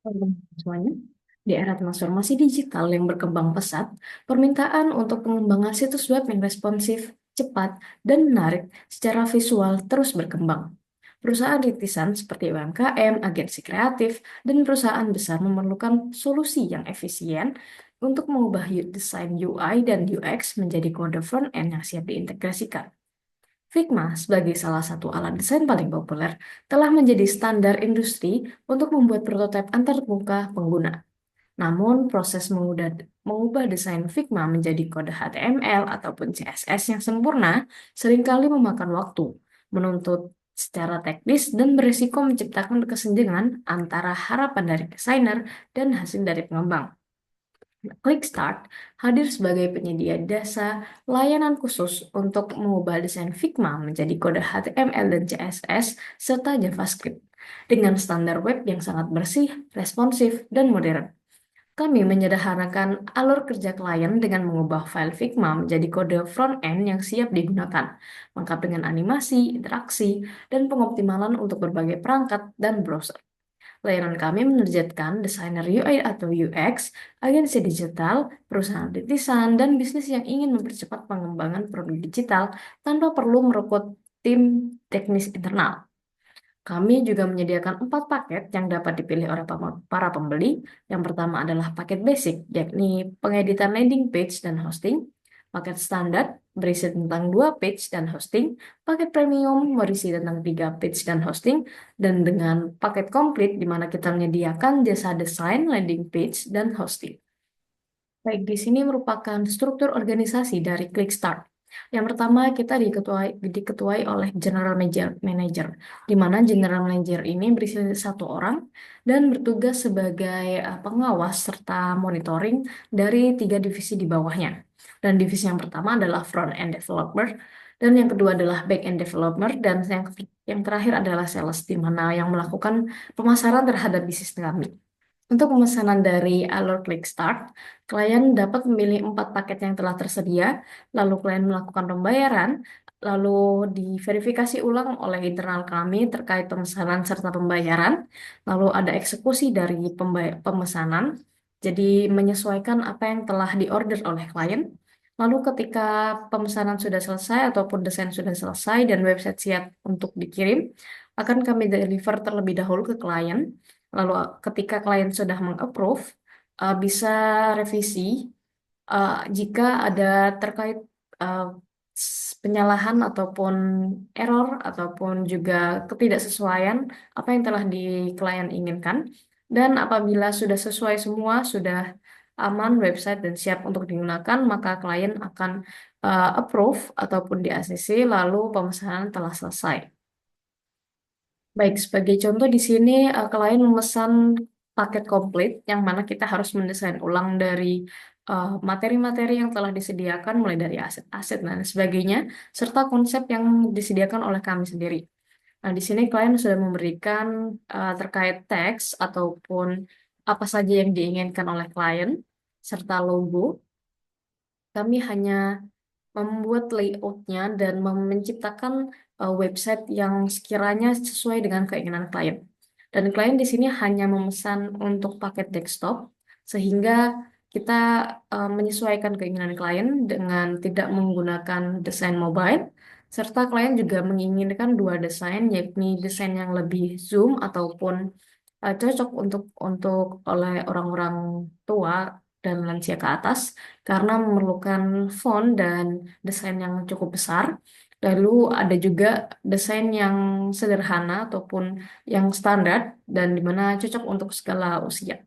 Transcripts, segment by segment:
Halo semuanya, di era transformasi digital yang berkembang pesat, permintaan untuk pengembangan situs web yang responsif, cepat, dan menarik secara visual terus berkembang. Perusahaan rintisan seperti UMKM, agensi kreatif, dan perusahaan besar memerlukan solusi yang efisien untuk mengubah desain UI dan UX menjadi kode front-end yang siap diintegrasikan. Figma sebagai salah satu alat desain paling populer telah menjadi standar industri untuk membuat prototipe antarmuka pengguna. Namun, proses mengubah desain Figma menjadi kode HTML ataupun CSS yang sempurna seringkali memakan waktu, menuntut secara teknis dan berisiko menciptakan kesenjangan antara harapan dari desainer dan hasil dari pengembang. ClickStart hadir sebagai penyedia jasa layanan khusus untuk mengubah desain Figma menjadi kode HTML dan CSS serta JavaScript dengan standar web yang sangat bersih, responsif, dan modern. Kami menyederhanakan alur kerja klien dengan mengubah file Figma menjadi kode front-end yang siap digunakan, lengkap dengan animasi, interaksi, dan pengoptimalan untuk berbagai perangkat dan browser. Layanan kami menerjemahkan desainer UI atau UX, agensi digital, perusahaan rintisan, dan bisnis yang ingin mempercepat pengembangan produk digital tanpa perlu merekrut tim teknis internal. Kami juga menyediakan 4 paket yang dapat dipilih oleh para pembeli. Yang pertama adalah paket basic, yakni pengeditan landing page dan hosting. Paket standar berisi tentang 2 page dan hosting. Paket premium berisi tentang 3 page dan hosting. Dan dengan paket komplit di mana kita menyediakan jasa desain, landing page, dan hosting. Baik, di sini merupakan struktur organisasi dari Clickstart. Yang pertama, kita diketuai oleh Manager, di mana General Manager ini berisi 1 orang dan bertugas sebagai pengawas serta monitoring dari 3 divisi di bawahnya. Dan divisi yang pertama adalah Front End Developer, dan yang kedua adalah Back End Developer, dan yang terakhir adalah Sales, di mana yang melakukan pemasaran terhadap bisnis kami. Untuk pemesanan dari alur Click Start, klien dapat memilih 4 paket yang telah tersedia, lalu klien melakukan pembayaran, lalu diverifikasi ulang oleh internal kami terkait pemesanan serta pembayaran, lalu ada eksekusi dari pemesanan, jadi menyesuaikan apa yang telah diorder oleh klien. Lalu ketika pemesanan sudah selesai ataupun desain sudah selesai dan website siap untuk dikirim, akan kami deliver terlebih dahulu ke klien. Lalu ketika klien sudah mengapprove, bisa revisi jika ada terkait eh, penyalahan ataupun error ataupun juga ketidaksesuaian apa yang telah di klien inginkan. Dan apabila sudah sesuai semua, sudah aman website dan siap untuk digunakan, maka klien akan approve ataupun di ACC lalu pemesanan telah selesai. Baik, sebagai contoh di sini klien memesan paket komplit yang mana kita harus mendesain ulang dari materi-materi yang telah disediakan mulai dari aset-aset dan sebagainya serta konsep yang disediakan oleh kami sendiri. Nah, di sini klien sudah memberikan terkait teks ataupun apa saja yang diinginkan oleh klien serta logo. Kami hanya membuat layoutnya dan menciptakan website yang sekiranya sesuai dengan keinginan klien. Dan klien di sini hanya memesan untuk paket desktop, sehingga kita menyesuaikan keinginan klien dengan tidak menggunakan desain mobile, serta klien juga menginginkan 2 desain, yakni desain yang lebih zoom ataupun cocok untuk oleh orang-orang tua dan lansia ke atas karena memerlukan font dan desain yang cukup besar. Lalu ada juga desain yang sederhana ataupun yang standar dan dimana cocok untuk segala usia.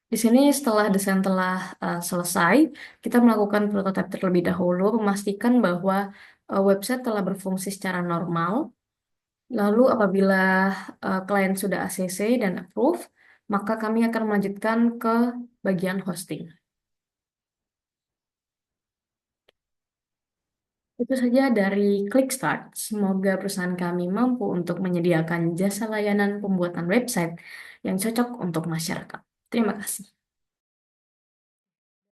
Di sini setelah desain telah selesai, kita melakukan prototipe terlebih dahulu, memastikan bahwa website telah berfungsi secara normal. Lalu apabila klien sudah ACC dan approve, maka kami akan melanjutkan ke bagian hosting. Itu saja dari ClickStart. Semoga perusahaan kami mampu untuk menyediakan jasa layanan pembuatan website yang cocok untuk masyarakat. Terima kasih.